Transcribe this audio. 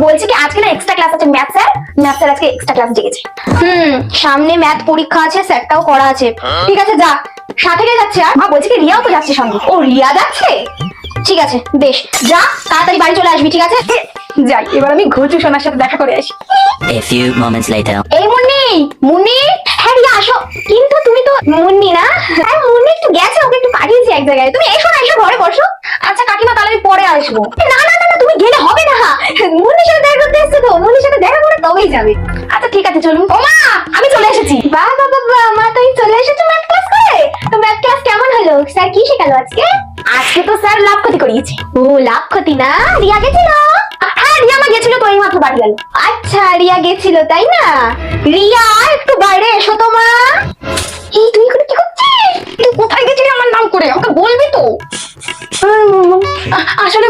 বলছি কি আজকে না এক্সট্রা ক্লাস আছে ম্যাথ স্যার আজকে এক্সট্রা ক্লাস ডেকেছে। সামনে ম্যাথ পরীক্ষা আছে, স্যারটাও করা আছে। ঠিক আছে যা, সাথে কে যাচ্ছে? আর মা বলছি কি রিয়াও তো যাচ্ছে সঙ্গে। ও রিয়া যাচ্ছে, ঠিক আছে বেশ, যা তাড়াতাড়ি বাড়ি চলে আসবি। ঠিক আছে যাই, এবার আমি ঘুচু সোনার সাথে দেখা করে আসি। A few moments later. এই মুন্নি, মুন্নি, হ্যাঁ রিয়া আসো। কিন্তু তুমি তো মুন্নি না? হ্যাঁ মুন্নি একটু গেছে, ওকে একটু পাঠিয়েছি এক জায়গায়। তুমি এসো না, এসো ঘরে বসো। আচ্ছা কাকিমা তাহলে আমি পরে আসবো। না না না না, তুমি গেলে হবে না, মুন্নির সাথে দেখা করতে এসছো তো, মুন্নির সাথে দেখা করে তবেই যাবে। আচ্ছা ঠিক আছে চলুন। ও মা আমি চলে এসেছি। বাহ বাহ বাহ, মা তুমি চলে এসেছো ম্যাথ ক্লাস করে। তো ম্যাথ ক্লাস কেমন হলো? স্যার কি শেখালো আজকে? আজকে তো স্যার লাভ ক্ষতি করিয়েছে। ও লাভ ক্ষতি না, রিয়া গেছিল? হ্যাঁ রিয়া মা গেছিল তো, এই মাত্র বাড়ি গেল। আচ্ছা রিয়া গেছিল তাই না? রিয়া একটু বাইরে এসো তো মা। এই তুই এখানে কি করছিস? তুই কোথায় গেছিলি আমার নাম করে? আমাকে বলবি তো। আসলে